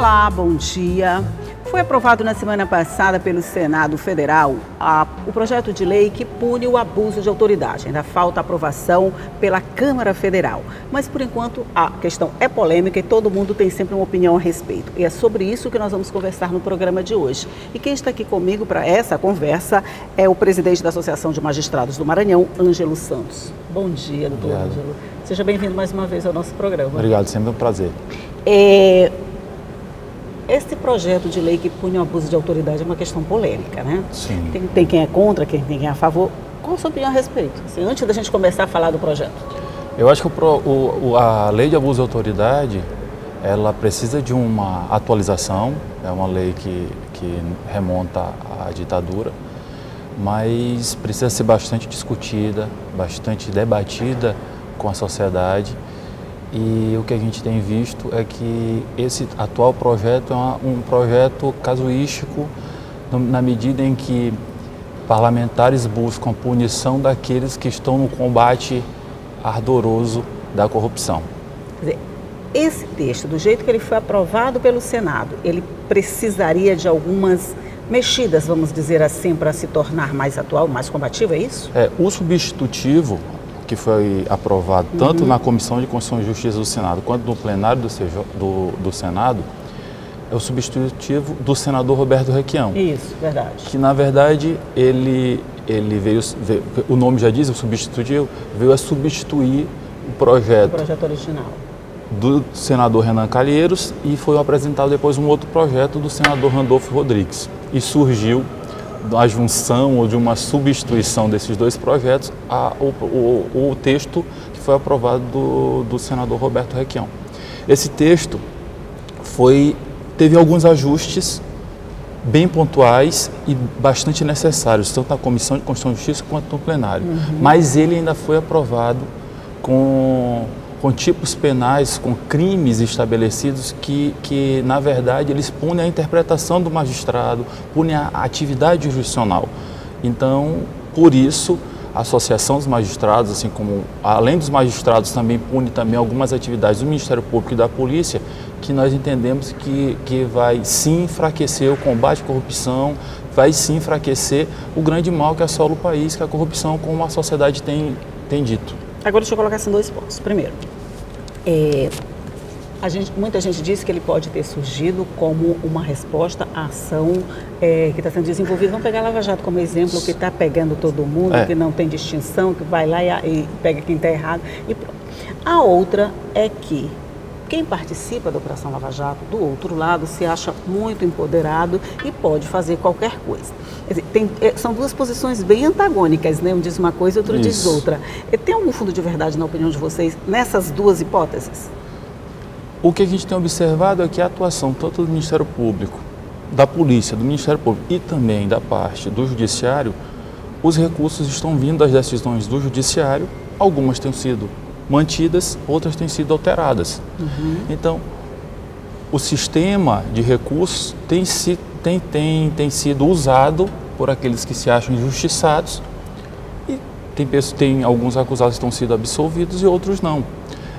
Olá, bom dia. Foi aprovado na semana passada pelo Senado Federal o projeto de lei que pune o abuso de autoridade. Ainda falta aprovação pela Câmara Federal. Mas, por enquanto, a questão é polêmica e todo mundo tem sempre uma opinião a respeito. E é sobre isso que nós vamos conversar no programa de hoje. E quem está aqui comigo para essa conversa é o presidente da Associação de Magistrados do Maranhão, Ângelo Santos. Bom dia, doutor Ângelo. Seja bem-vindo mais uma vez ao nosso programa. Obrigado, sempre um prazer. Esse projeto de lei que pune o abuso de autoridade é uma questão polêmica, né? Sim. Tem quem é contra, tem quem é a favor. Qual a sua opinião a respeito? Assim, antes da gente começar a falar do projeto. Eu acho que a lei de abuso de autoridade, ela precisa de uma atualização. É uma lei que remonta à ditadura, mas precisa ser bastante discutida, bastante debatida com a sociedade. E o que a gente tem visto é que esse atual projeto é um projeto casuístico, na medida em que parlamentares buscam a punição daqueles que estão no combate ardoroso da corrupção. Quer dizer, esse texto, do jeito que ele foi aprovado pelo Senado, ele precisaria de algumas mexidas, vamos dizer assim, para se tornar mais atual, mais combativo, é isso? O substitutivo que foi aprovado tanto na Comissão de Constituição e Justiça do Senado quanto no plenário do Senado, é o substitutivo do senador Roberto Requião. Isso, verdade. Que, na verdade, ele veio, o nome já diz, o substitutivo, veio a substituir o projeto original do senador Renan Calheiros, e foi apresentado depois um outro projeto do senador Randolfo Rodrigues. E surgiu da junção ou de uma substituição desses dois projetos o texto que foi aprovado do senador Roberto Requião. Esse texto teve alguns ajustes bem pontuais e bastante necessários, tanto na Comissão de Constituição e Justiça quanto no plenário. Mas ele ainda foi aprovado com tipos penais, com crimes estabelecidos que, na verdade, eles punem a interpretação do magistrado, punem a atividade jurisdicional. Então, por isso, a Associação dos Magistrados, assim como, além dos magistrados, também pune também algumas atividades do Ministério Público e da Polícia, que nós entendemos que vai sim enfraquecer o combate à corrupção, vai sim enfraquecer o grande mal que assola o país, que é a corrupção, como a sociedade tem dito. Agora, deixa eu colocar assim dois pontos. Primeiro, muita gente diz que ele pode ter surgido como uma resposta à ação que está sendo desenvolvida. Vamos pegar a Lava Jato como exemplo, que está pegando todo mundo, que não tem distinção, que vai lá e pega quem está errado. E pronto. A outra é que quem participa da Operação Lava Jato, do outro lado, se acha muito empoderado e pode fazer qualquer coisa. Quer dizer, são duas posições bem antagônicas, né? Um diz uma coisa e outro diz outra. Tem algum fundo de verdade, na opinião de vocês, nessas duas hipóteses? O que a gente tem observado é que a atuação tanto do Ministério Público, da Polícia, do Ministério Público e também da parte do Judiciário, os recursos estão vindo das decisões do Judiciário, algumas têm sido mantidas, outras têm sido alteradas. Então, o sistema de recursos tem sido usado por aqueles que se acham injustiçados, e tem alguns acusados que estão sendo absolvidos e outros não.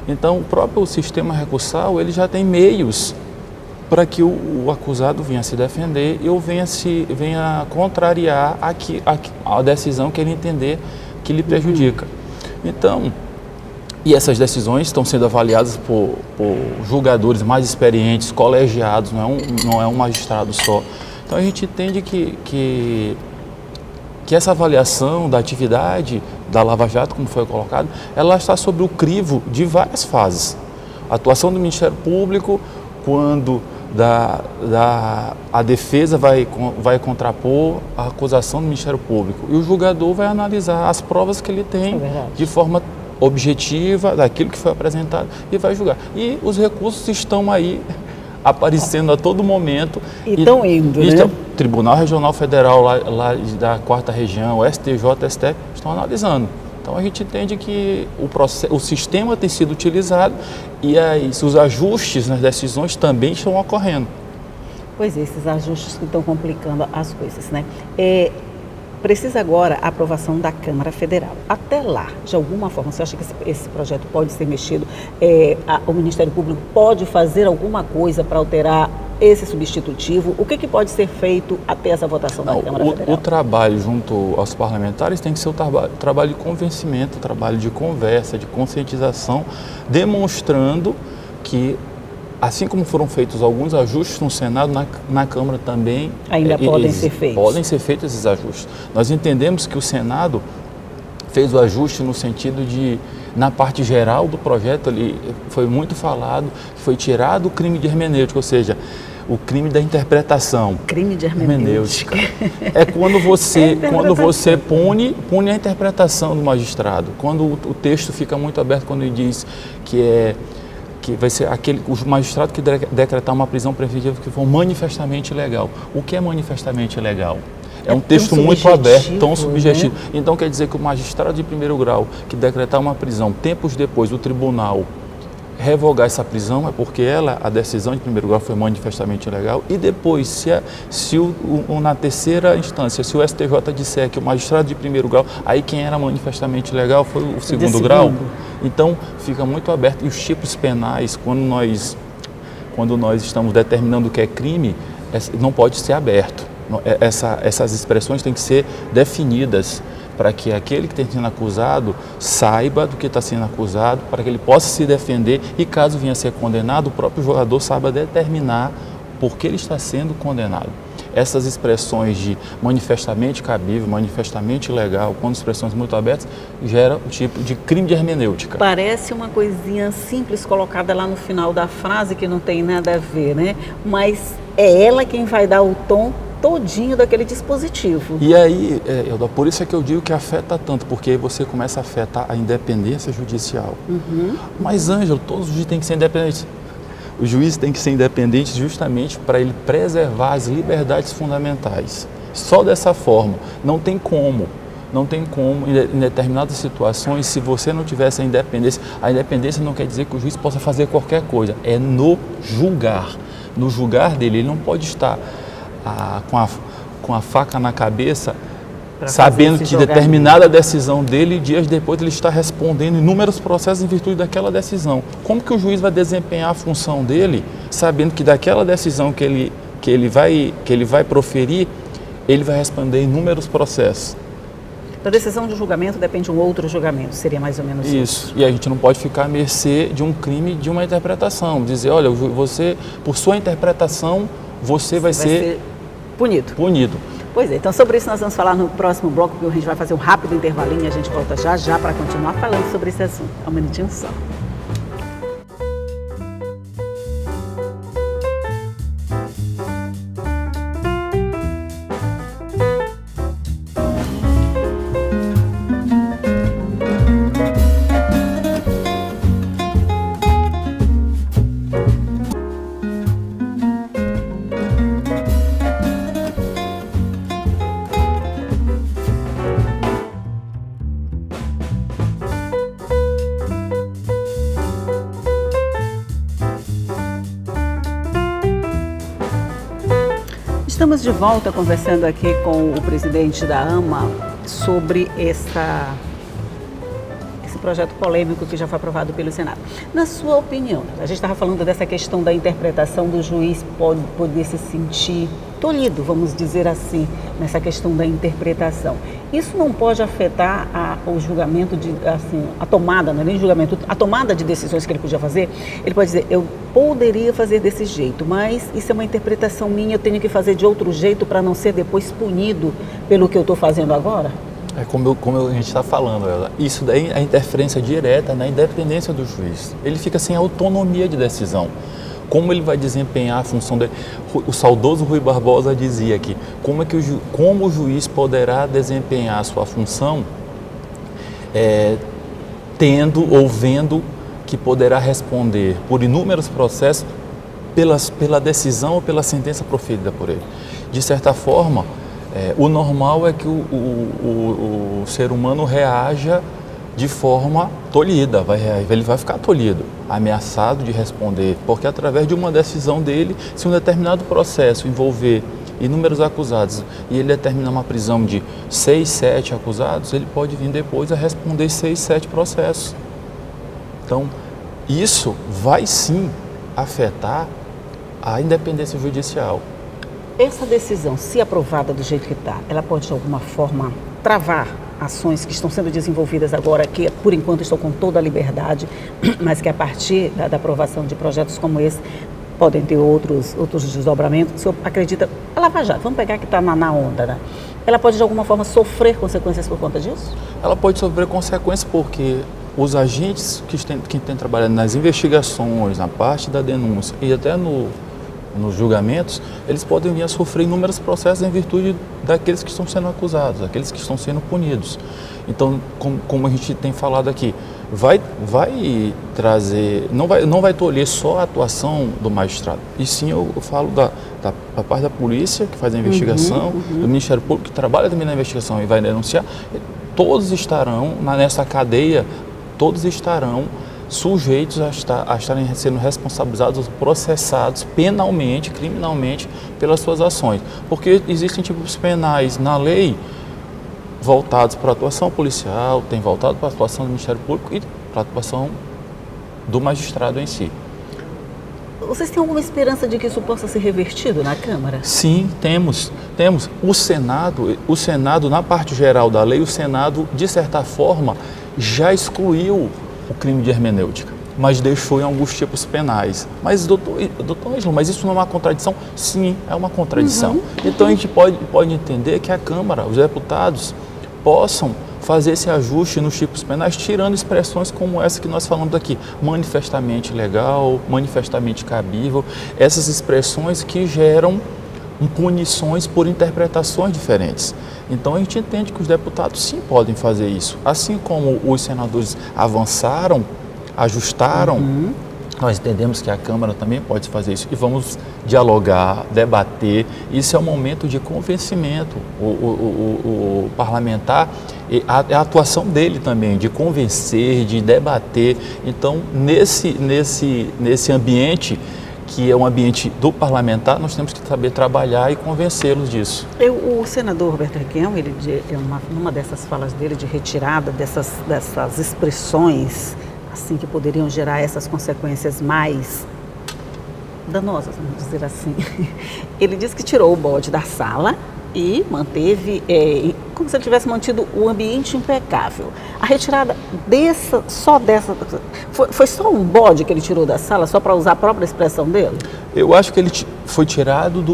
Então, o próprio sistema recursal, ele já tem meios para que o acusado venha se defender ou venha contrariar a decisão que ele entender que lhe prejudica. Então, e essas decisões estão sendo avaliadas por julgadores mais experientes, colegiados, não é um magistrado só. Então a gente entende que essa avaliação da atividade da Lava Jato, como foi colocado, ela está sob o crivo de várias fases. A atuação do Ministério Público, quando a defesa vai contrapor a acusação do Ministério Público, e o julgador vai analisar as provas que ele tem de forma objetiva daquilo que foi apresentado e vai julgar. E os recursos estão aí aparecendo a todo momento. E estão indo, né? O Tribunal Regional Federal lá da 4ª Região, o STJ, o STF, estão analisando. Então a gente entende que o sistema tem sido utilizado e os ajustes nas decisões também estão ocorrendo. Pois é, esses ajustes que estão complicando as coisas, né? Precisa agora a aprovação da Câmara Federal. Até lá, de alguma forma, você acha que esse projeto pode ser mexido? O Ministério Público pode fazer alguma coisa para alterar esse substitutivo? O que pode ser feito até essa votação da Câmara Federal? O trabalho junto aos parlamentares tem que ser o trabalho de convencimento, o trabalho de conversa, de conscientização, demonstrando que, assim como foram feitos alguns ajustes no Senado, na Câmara também ainda podem ser feitos. Podem ser feitos esses ajustes. Nós entendemos que o Senado fez o ajuste no sentido de, na parte geral do projeto, ali foi muito falado, foi tirado o crime de hermenêutica, ou seja, o crime da interpretação. Crime de hermenêutica. É quando você pune a interpretação do magistrado. Quando o texto fica muito aberto, quando ele diz que vai ser o magistrado que decretar uma prisão preventiva que for manifestamente ilegal. O que é manifestamente ilegal? É um texto muito aberto, tão subjetivo. Né? Então quer dizer que o magistrado de primeiro grau que decretar uma prisão, tempos depois o tribunal revogar essa prisão, é porque a decisão de primeiro grau foi manifestamente ilegal, e depois, na terceira instância, se o STJ disser que o magistrado de primeiro grau, aí quem era manifestamente ilegal foi o segundo grau. Então fica muito aberto. E os tipos penais, quando nós estamos determinando o que é crime, não pode ser aberto. Essas expressões têm que ser definidas para que aquele que está sendo acusado saiba do que está sendo acusado, para que ele possa se defender e, caso venha a ser condenado, o próprio jogador saiba determinar por que ele está sendo condenado. Essas expressões de manifestamente cabível, manifestamente ilegal, quando expressões muito abertas, gera o tipo de crime de hermenêutica. Parece uma coisinha simples colocada lá no final da frase que não tem nada a ver, né? Mas é ela quem vai dar o tom todinho daquele dispositivo. E aí, Elda, por isso é que eu digo que afeta tanto, porque aí você começa a afetar a independência judicial. Mas, Ângelo, todos os juízes têm que ser independentes. Os juízes têm que ser independentes justamente para ele preservar as liberdades fundamentais. Só dessa forma. Não tem como, em determinadas situações, se você não tivesse a independência não quer dizer que o juiz possa fazer qualquer coisa, é no julgar. No julgar dele, ele não pode estar com a faca na cabeça, sabendo que determinada decisão dele, dias depois ele está respondendo inúmeros processos em virtude daquela decisão. Como que o juiz vai desempenhar a função dele, sabendo que daquela decisão que ele vai proferir, ele vai responder inúmeros processos? Da decisão de julgamento depende de um outro julgamento, seria mais ou menos isso. E a gente não pode ficar à mercê de um crime, de uma interpretação. Dizer, olha, você, por sua interpretação, você vai ser punido. Pois é, então sobre isso nós vamos falar no próximo bloco, porque a gente vai fazer um rápido intervalinho e a gente volta já para continuar falando sobre esse assunto. É um minutinho só. Estamos de volta conversando aqui com o presidente da AMA sobre esse projeto polêmico que já foi aprovado pelo Senado. Na sua opinião, a gente estava falando dessa questão da interpretação do juiz poder se sentir tolhido, vamos dizer assim, nessa questão da interpretação. Isso não pode afetar o julgamento, a tomada, não é nem julgamento, a tomada de decisões que ele podia fazer? Ele pode dizer, eu poderia fazer desse jeito, mas isso é uma interpretação minha, eu tenho que fazer de outro jeito para não ser depois punido pelo que eu estou fazendo agora? É como a gente está falando, isso daí é a interferência direta na independência do juiz. Ele fica sem autonomia de decisão. Como ele vai desempenhar a função dele? O saudoso Rui Barbosa dizia aqui, como o juiz poderá desempenhar a sua função tendo ou vendo que poderá responder por inúmeros processos pela decisão ou pela sentença proferida por ele. De certa forma, o normal é que o ser humano reaja de forma tolhida, ele vai ficar tolhido, ameaçado de responder, porque através de uma decisão dele, se um determinado processo envolver inúmeros acusados e ele determinar uma prisão de 6, 7 acusados, ele pode vir depois a responder 6, 7 processos. Então, isso vai sim afetar a independência judicial. Essa decisão, se aprovada do jeito que está, ela pode de alguma forma travar ações que estão sendo desenvolvidas agora, que por enquanto estão com toda a liberdade, mas que a partir da aprovação de projetos como esse podem ter outros desdobramentos. O senhor acredita, a Lava Jato, vamos pegar que está na onda, né? Ela pode de alguma forma sofrer consequências por conta disso? Ela pode sofrer consequências porque os agentes que têm trabalhado nas investigações, na parte da denúncia e até nos julgamentos, eles podem vir a sofrer inúmeros processos em virtude daqueles que estão sendo acusados, daqueles que estão sendo punidos. Então, como a gente tem falado aqui, vai trazer, não vai tolher só a atuação do magistrado, e sim eu falo da parte da polícia, que faz a investigação, do Ministério Público, que trabalha também na investigação e vai denunciar. Todos estarão nessa cadeia, todos estarão sujeitos a estarem sendo responsabilizados, processados penalmente, criminalmente pelas suas ações. Porque existem tipos penais na lei voltados para a atuação policial, tem voltado para a atuação do Ministério Público e para a atuação do magistrado em si. Vocês têm alguma esperança de que isso possa ser revertido na Câmara? Sim, temos. O Senado, na parte geral da lei, o Senado, de certa forma, já excluiu o crime de hermenêutica, mas deixou em alguns tipos penais. Mas, doutor Ângelo, mas isso não é uma contradição? Sim, é uma contradição. Então, a gente pode entender que a Câmara, os deputados, possam fazer esse ajuste nos tipos penais, tirando expressões como essa que nós falamos aqui, manifestamente legal, manifestamente cabível, essas expressões que geram punições por interpretações diferentes. Então a gente entende que os deputados sim podem fazer isso, assim como os senadores avançaram, ajustaram, nós entendemos que a Câmara também pode fazer isso e vamos dialogar, debater. Isso é um momento de convencimento. O parlamentar, a atuação dele também, de convencer, de debater. Então, nesse ambiente, que é um ambiente do parlamentar, nós temos que saber trabalhar e convencê-los disso. O senador Roberto Requião, ele, numa dessas falas dele de retirada dessas expressões assim que poderiam gerar essas consequências mais danosas, vamos dizer assim. Ele disse que tirou o bode da sala e manteve, como se ele tivesse mantido o ambiente impecável. A retirada foi só um bode que ele tirou da sala, só para usar a própria expressão dele? Eu acho que ele foi tirado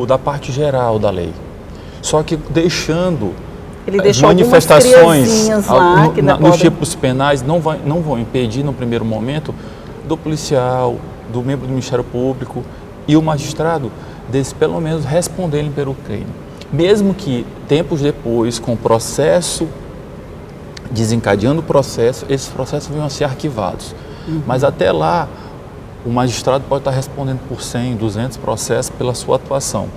da parte geral da lei, só que deixando ele deixou manifestações lá, nos tipos penais não vão impedir, no primeiro momento, do policial, do membro do Ministério Público e o magistrado pelo menos responderem pelo crime. Mesmo que tempos depois, com o processo, desencadeando o processo, esses processos venham a ser arquivados. Mas até lá, o magistrado pode estar respondendo por 100, 200 processos pela sua atuação.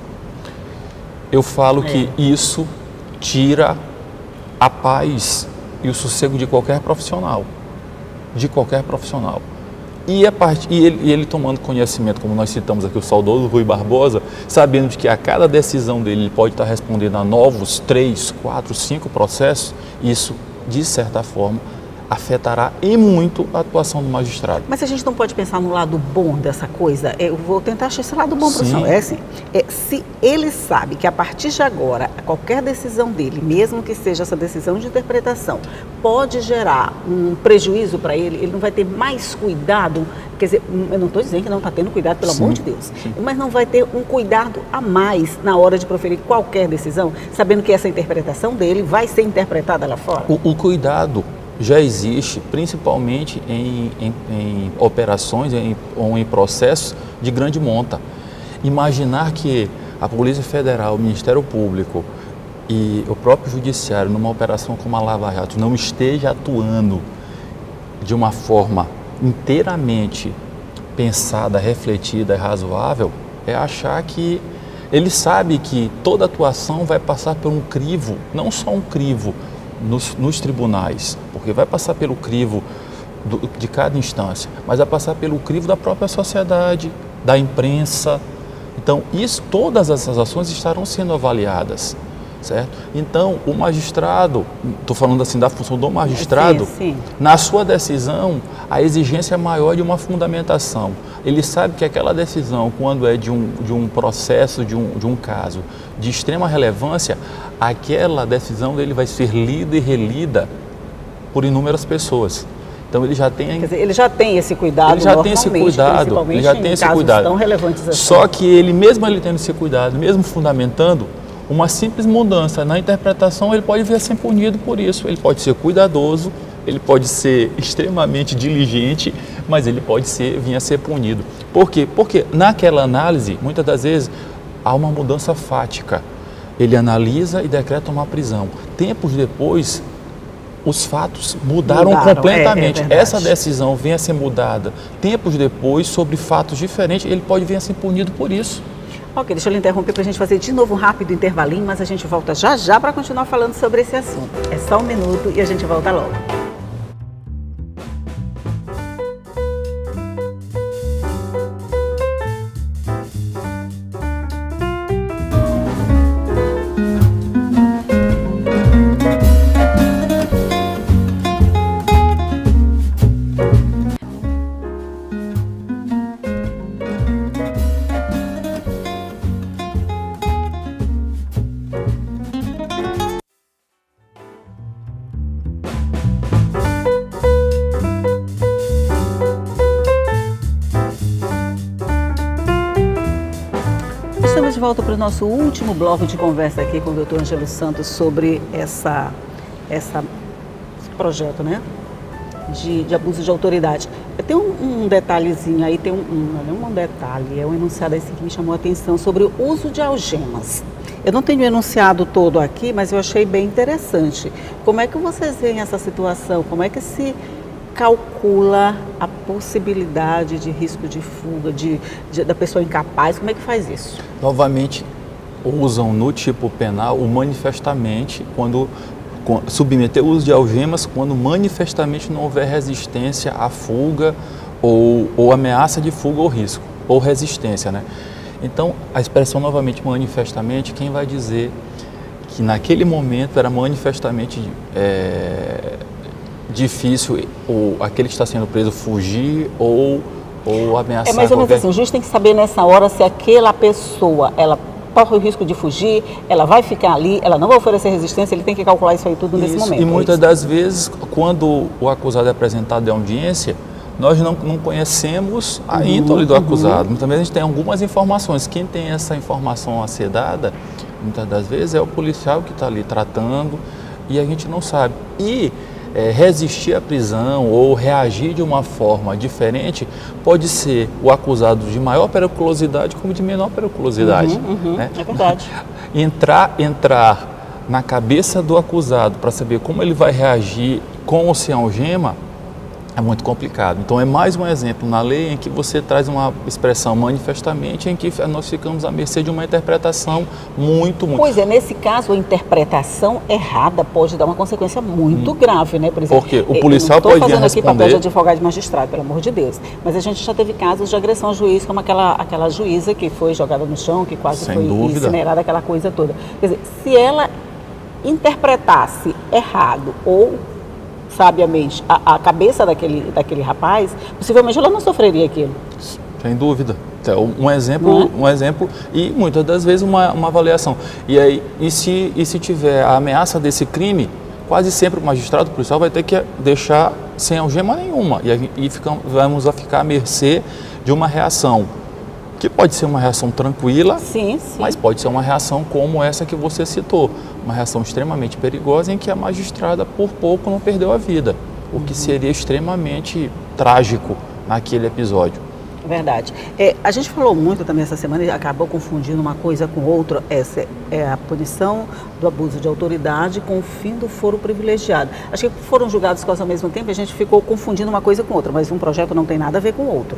Eu falo que isso tira a paz e o sossego de qualquer profissional. E ele tomando conhecimento, como nós citamos aqui, o saudoso Rui Barbosa, sabendo de que a cada decisão dele ele pode estar respondendo a novos 3, 4, 5 processos, isso, de certa forma, afetará e muito a atuação do magistrado. Mas a gente não pode pensar no lado bom dessa coisa? Eu vou tentar achar esse lado bom para o senhor. Se ele sabe que a partir de agora, qualquer decisão dele, mesmo que seja essa decisão de interpretação, pode gerar um prejuízo para ele, ele não vai ter mais cuidado. Quer dizer, eu não estou dizendo que não está tendo cuidado, pelo amor de Deus, mas não vai ter um cuidado a mais na hora de proferir qualquer decisão, sabendo que essa interpretação dele vai ser interpretada lá fora? O cuidado já existe, principalmente em operações ou em processos de grande monta. Imaginar que a Polícia Federal, o Ministério Público e o próprio Judiciário, numa operação como a Lava Jato, não esteja atuando de uma forma inteiramente pensada, refletida e razoável, é achar que ele sabe que toda atuação vai passar por um crivo, não só um crivo nos tribunais, porque vai passar pelo crivo de cada instância, mas vai passar pelo crivo da própria sociedade, da imprensa. Então, todas essas ações estarão sendo avaliadas, certo? Então, o magistrado, estou falando assim da função do magistrado, sim. Na sua decisão, a exigência é maior de uma fundamentação. ele sabe que aquela decisão, quando é de um processo, de um caso de extrema relevância, aquela decisão dele vai ser lida e relida por inúmeras pessoas. Então ele já tem... Quer dizer, ele já tem esse cuidado, ele já tem esse cuidado, ele já tem esse cuidado. Tão relevantes assim. Só que ele, mesmo ele tendo esse cuidado, mesmo fundamentando, uma simples mudança na interpretação, ele pode vir a ser punido por isso. Ele pode ser cuidadoso, ele pode ser extremamente diligente, mas ele pode vir a ser punido. Por quê? Porque naquela análise, muitas das vezes, há uma mudança fática. Ele analisa e decreta uma prisão. Tempos depois, os fatos mudaram completamente. Essa decisão vem a ser mudada tempos depois sobre fatos diferentes, ele pode vir a ser punido por isso. Ok, deixa eu lhe interromper para a gente fazer de novo um rápido intervalinho, mas a gente volta já para continuar falando sobre esse assunto. É só um minuto e a gente volta logo. Estamos de volta para o nosso último bloco de conversa aqui com o Dr. Ângelo Santos sobre esse projeto, né, de abuso de autoridade. Tem um detalhezinho aí, não é um detalhe, é um enunciado esse que me chamou a atenção sobre o uso de algemas. Eu não tenho o enunciado todo aqui, mas eu achei bem interessante. Como é que vocês veem essa situação? Como é que se calcula a possibilidade de risco de fuga da pessoa incapaz? Como é que faz isso? Novamente, usam no tipo penal o manifestamente, quando submeter o uso de algemas, quando manifestamente não houver resistência à fuga ou ameaça de fuga ou risco, ou resistência, né? Então, a expressão novamente manifestamente, quem vai dizer que naquele momento era manifestamente difícil aquele que está sendo preso fugir ou ameaçar. É mais ou menos assim, o juiz tem que saber nessa hora se aquela pessoa, ela corre o risco de fugir, ela vai ficar ali, ela não vai oferecer resistência, ele tem que calcular isso aí tudo nesse momento. E muitas das vezes, quando o acusado é apresentado em audiência, nós não conhecemos a índole do acusado. Muitas vezes a gente tem algumas informações. Quem tem essa informação a ser dada, muitas das vezes é o policial que está ali tratando e a gente não sabe. E resistir à prisão ou reagir de uma forma diferente pode ser o acusado de maior periculosidade como de menor periculosidade. Né? É verdade. Entrar na cabeça do acusado para saber como ele vai reagir com ou sem algema é muito complicado. Então é mais um exemplo na lei em que você traz uma expressão manifestamente em que nós ficamos à mercê de uma interpretação muito... Pois é, nesse caso a interpretação errada pode dar uma consequência muito grave, né? Por exemplo, porque o policial pode vir a responder... Não estou fazendo aqui papel de advogado e magistrado, pelo amor de Deus, mas a gente já teve casos de agressão ao juiz, como aquela juíza que foi jogada no chão, que quase foi incinerada, aquela coisa toda. Quer dizer, se ela interpretasse errado ou sabiamente a cabeça daquele rapaz, possivelmente ela não sofreria aquilo. Sem dúvida. Então, um exemplo e muitas das vezes uma avaliação. E se tiver a ameaça desse crime, quase sempre o magistrado policial vai ter que deixar sem algema nenhuma vamos ficar à mercê de uma reação que pode ser uma reação tranquila, sim. Mas pode ser uma reação como essa que você citou, uma reação extremamente perigosa em que a magistrada por pouco não perdeu a vida, o que seria extremamente trágico naquele episódio. Verdade. A gente falou muito também essa semana e acabou confundindo uma coisa com outra. Essa é a punição do abuso de autoridade com o fim do foro privilegiado. Acho que foram julgados quase ao mesmo tempo e a gente ficou confundindo uma coisa com outra, mas um projeto não tem nada a ver com o outro.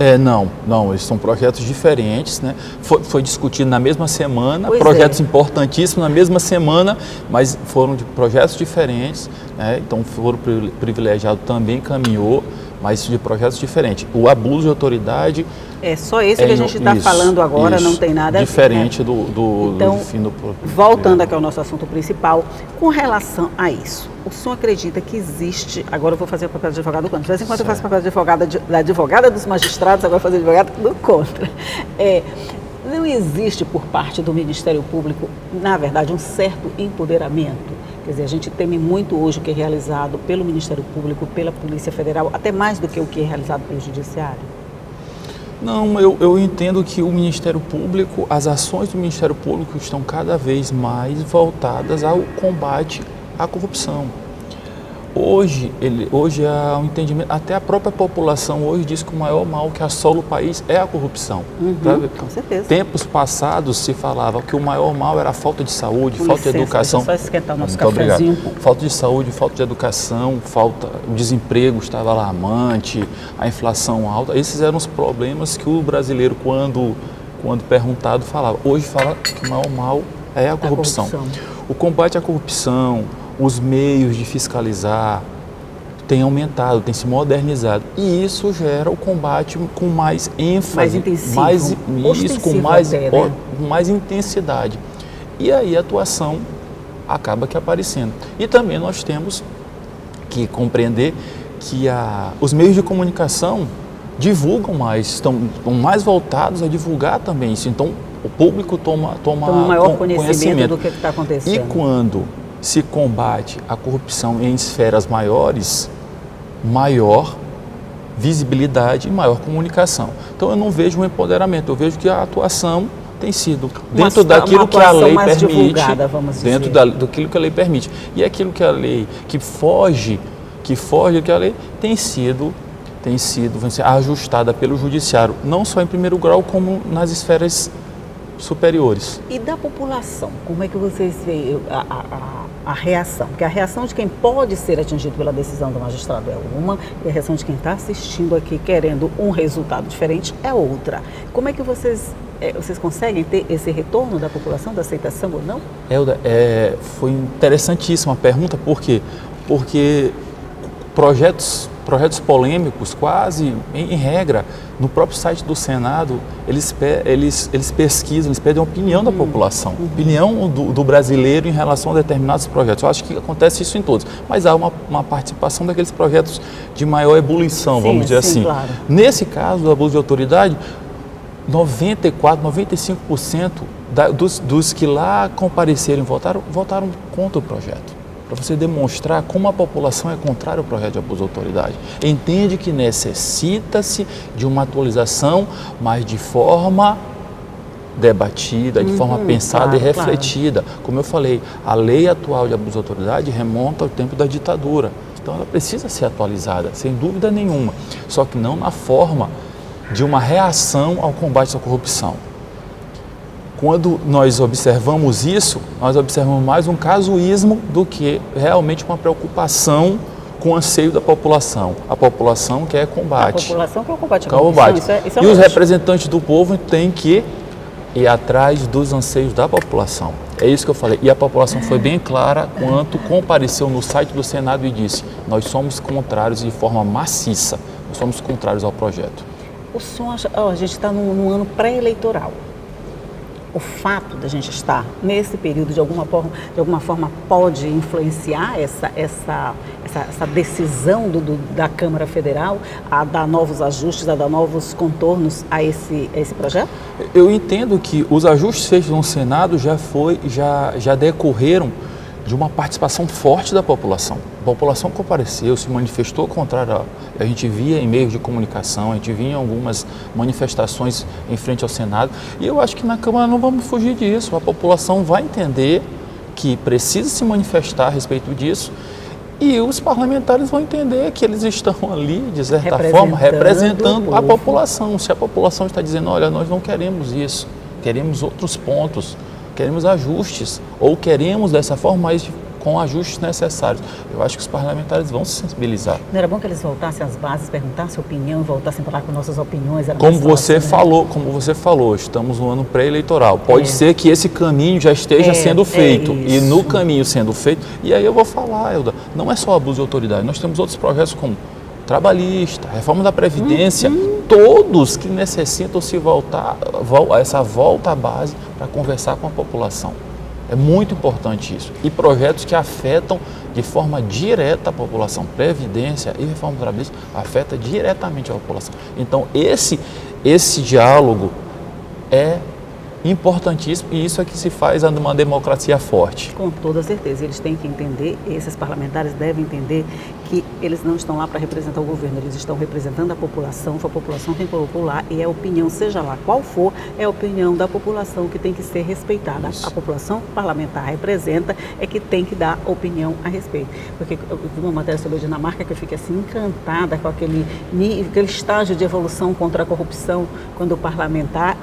Não, eles são projetos diferentes, né? Foi discutido na mesma semana, Pois importantíssimos na mesma semana, mas foram de projetos diferentes, né? Então o foro privilegiado também caminhou mas de projetos diferentes. O abuso de autoridade... É só esse que a gente está falando agora, não tem nada diferente do fim do... Voltando aqui ao nosso assunto principal, com relação a isso, o senhor acredita que existe... Agora eu vou fazer o papel de advogado do contra. De vez em quando eu faço o papel de da advogada dos magistrados, agora vou fazer advogado do contra. Não existe por parte do Ministério Público, na verdade, um certo empoderamento. Quer dizer, a gente teme muito hoje o que é realizado pelo Ministério Público, pela Polícia Federal, até mais do que o que é realizado pelo Judiciário? Não, eu entendo que o Ministério Público, as ações do Ministério Público estão cada vez mais voltadas ao combate à corrupção. Hoje há um entendimento, até a própria população hoje diz que o maior mal que assola o país é a corrupção. Com certeza. Tempos passados se falava que o maior mal era a falta de saúde, falta de educação. Deixa eu só esquentar o nosso cafezinho. Falta de saúde, falta de educação, o desemprego estava alarmante, a inflação alta. Esses eram os problemas que o brasileiro, quando perguntado, falava. Hoje fala que o maior mal é a corrupção. O combate à corrupção, os meios de fiscalizar têm aumentado, têm se modernizado. E isso gera o combate com mais ênfase, mais intensivo, com mais intensidade. E aí a atuação acaba que aparecendo. E também nós temos que compreender que os meios de comunicação divulgam mais, estão mais voltados a divulgar também isso. Então o público toma um maior conhecimento do que está acontecendo. E quando se combate a corrupção em esferas maiores, maior visibilidade e maior comunicação. Então eu não vejo um empoderamento, eu vejo que a atuação tem sido dentro daquilo que a lei permite, dentro daquilo que a lei permite. E aquilo que a lei, que foge do que a lei, tem sido ajustada pelo judiciário, não só em primeiro grau, como nas esferas superiores. E da população, como é que vocês veem a reação? Porque a reação de quem pode ser atingido pela decisão do magistrado é uma, e a reação de quem está assistindo aqui querendo um resultado diferente é outra. Como é que vocês conseguem ter esse retorno da população, da aceitação ou não? Elda, foi interessantíssima a pergunta, por quê? Porque projetos polêmicos, quase em regra, no próprio site do Senado, eles pesquisam, eles pedem a opinião da população, opinião do brasileiro em relação a determinados projetos. Eu acho que acontece isso em todos, mas há uma participação daqueles projetos de maior ebulição, vamos dizer assim. Claro. Nesse caso do abuso de autoridade, 95% dos que lá compareceram e votaram contra o projeto. Para você demonstrar como a população é contrária ao projeto de abuso de autoridade. Entende que necessita-se de uma atualização, mas de forma debatida, de forma pensada e refletida. Claro. Como eu falei, a lei atual de abuso de autoridade remonta ao tempo da ditadura. Então ela precisa ser atualizada, sem dúvida nenhuma. Só que não na forma de uma reação ao combate à corrupção. Quando nós observamos isso, nós observamos mais um casuísmo do que realmente uma preocupação com o anseio da população. A população quer combate. A população quer o combate à corrupção. Isso é e os representantes do povo têm que ir atrás dos anseios da população. É isso que eu falei. E a população foi bem clara quando compareceu no site do Senado e disse: nós somos contrários de forma maciça, nós somos contrários ao projeto. O senhor acha, a gente está num ano pré-eleitoral. O fato da gente estar nesse período, de alguma forma pode influenciar essa decisão da Câmara Federal a dar novos ajustes, a dar novos contornos a esse projeto? Eu entendo que os ajustes feitos no Senado já decorreram de uma participação forte da população. A população compareceu, se manifestou contrário. A gente via em meios de comunicação, a gente via em algumas manifestações em frente ao Senado. E eu acho que na Câmara não vamos fugir disso. A população vai entender que precisa se manifestar a respeito disso. E os parlamentares vão entender que eles estão ali, de certa forma, representando a população. Se a população está dizendo: olha, nós não queremos isso, queremos outros pontos, queremos ajustes, ou queremos dessa forma, mas com ajustes necessários. Eu acho que os parlamentares vão se sensibilizar. Não era bom que eles voltassem às bases, perguntassem a opinião, voltassem a falar com nossas opiniões? Como você falou, estamos no ano pré-eleitoral. Pode ser que esse caminho já esteja sendo feito. E no caminho sendo feito, e aí eu vou falar, Elda, não é só abuso de autoridade, nós temos outros projetos como trabalhista, reforma da Previdência, todos que necessitam se voltar, essa volta à base para conversar com a população. É muito importante isso. E projetos que afetam de forma direta a população. Previdência e reforma trabalhista afeta diretamente a população. Então, esse diálogo é importantíssimo e isso é que se faz uma democracia forte. Com toda certeza. Eles têm que entender, esses parlamentares devem entender que eles não estão lá para representar o governo, eles estão representando a população, foi a população quem colocou lá e é a opinião, seja lá qual for, é a opinião da população que tem que ser respeitada. Isso. A população parlamentar representa é que tem que dar opinião a respeito. Porque eu vi uma matéria sobre a Dinamarca que eu fiquei assim encantada com aquele estágio de evolução contra a corrupção, quando o parlamentar,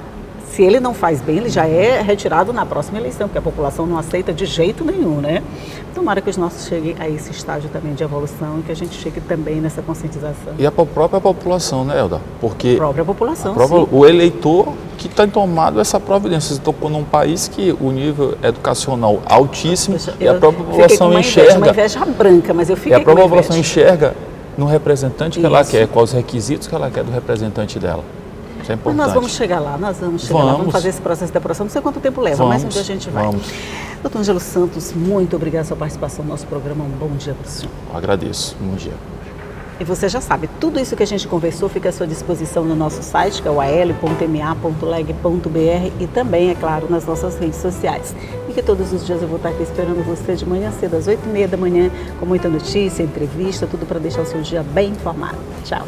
se ele não faz bem, ele já é retirado na próxima eleição, porque a população não aceita de jeito nenhum, né? Tomara que os nossos cheguem a esse estágio também de evolução e que a gente chegue também nessa conscientização. E a própria população, né, Elda? Porque a própria população, o eleitor que tem tomado essa providência. Você tocou num país que o nível educacional altíssimo e a própria população enxerga... uma inveja branca, mas eu fiquei com a própria população enxerga no representante que ela quer, quais os requisitos que ela quer do representante dela. Isso é importante. Mas nós vamos chegar lá, vamos fazer esse processo de apuração. Não sei quanto tempo leva, mas um dia a gente vai. Doutor Ângelo Santos, muito obrigado pela sua participação no nosso programa. Um bom dia para o senhor. Eu agradeço. Bom dia. E você já sabe, tudo isso que a gente conversou fica à sua disposição no nosso site, que é o al.ma.leg.br e também, é claro, nas nossas redes sociais. E que todos os dias eu vou estar aqui esperando você de manhã cedo, às 8h30 da manhã, com muita notícia, entrevista, tudo para deixar o seu dia bem informado. Tchau.